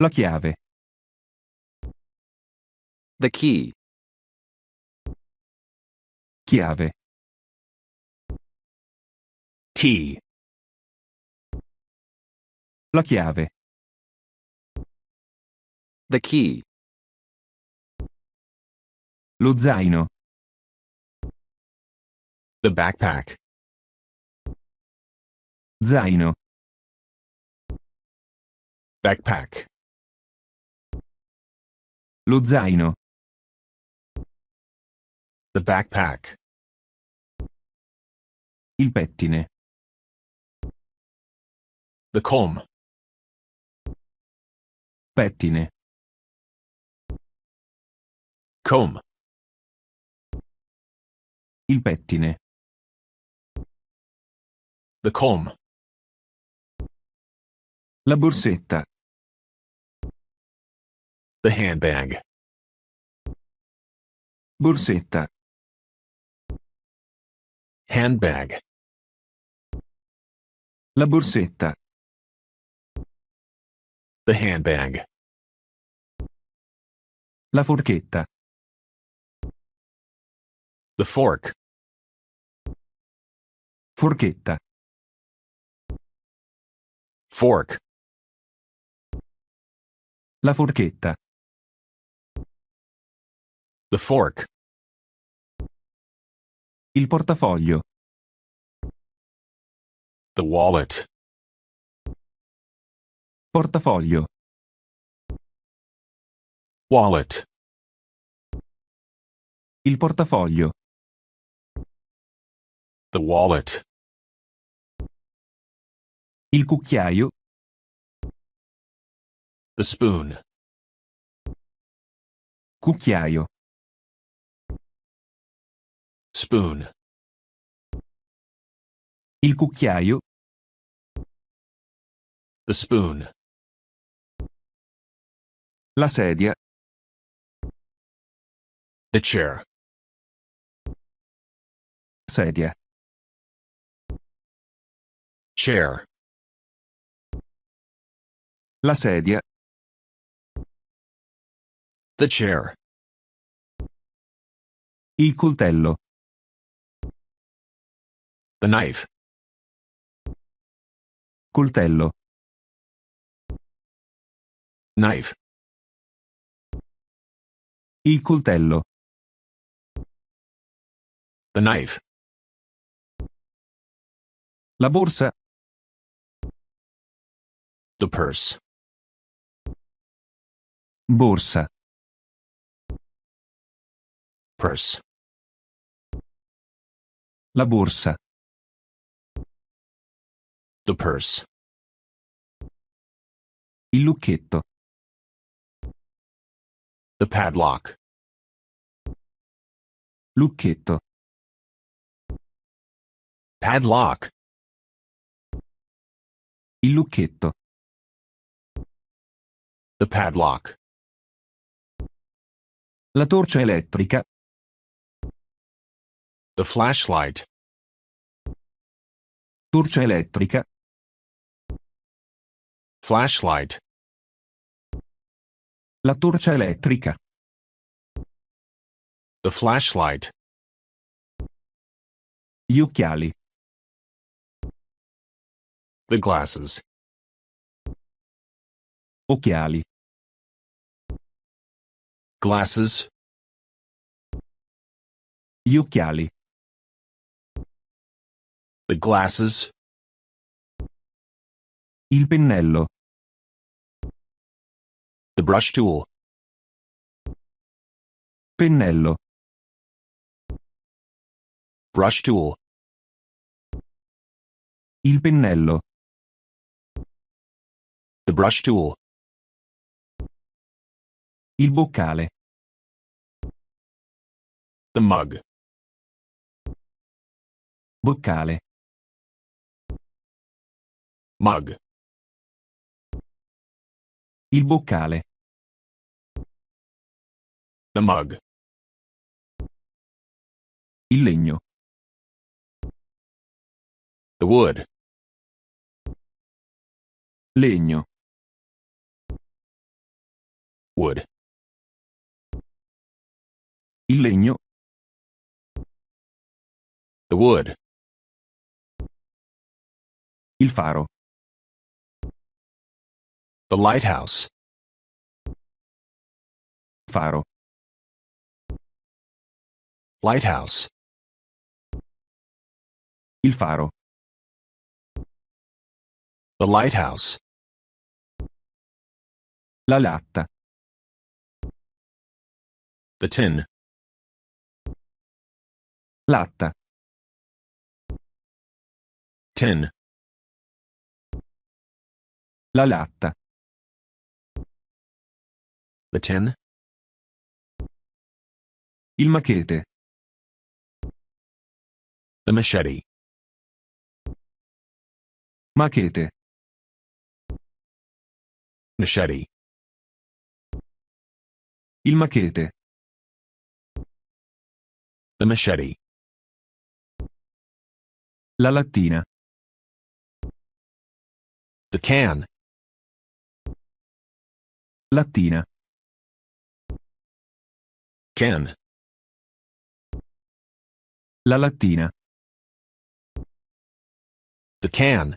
La chiave. The key. Chiave. Key. La chiave. The key. Lo zaino. The backpack. Zaino. Backpack. Lo zaino. The backpack. Il pettine. The comb. Pettine. Comb. Il pettine. The comb. La borsetta. The handbag. Borsetta. Handbag. La borsetta. The handbag. La forchetta. The fork. Forchetta. Fork. La forchetta. The fork. Il portafoglio. The wallet. Portafoglio. Wallet. Il portafoglio. The wallet. Il cucchiaio. The spoon. Cucchiaio. Spoon. Il cucchiaio. The spoon. La sedia. The chair. Sedia. Chair. La sedia. The chair. Il coltello. The knife. Coltello. Knife. Il coltello. The knife. La borsa. The purse. Borsa. Purse. La borsa. The purse. Il lucchetto. The padlock. Lucchetto. Padlock. Il lucchetto. The padlock. La torcia elettrica. The flashlight. Torcia elettrica. Flashlight. La torcia elettrica. The flashlight. Gli occhiali. The glasses. Occhiali. Glasses. Gli occhiali. The glasses. Il pennello. The brush tool. Pennello. Brush tool. Il pennello. The brush tool. Il boccale. The mug. Boccale. Mug. Il boccale. The mug. Il legno. The wood. Legno. wood, Il legno. the wood, Il faro. the lighthouse, Faro. lighthouse, Il faro. the lighthouse, La latta. the tin, Latta. tin, La latta. the tin, Il machete. the machete, Machete. machete, Il machete. the machete, La lattina. the can, Lattina. can, La lattina. the can,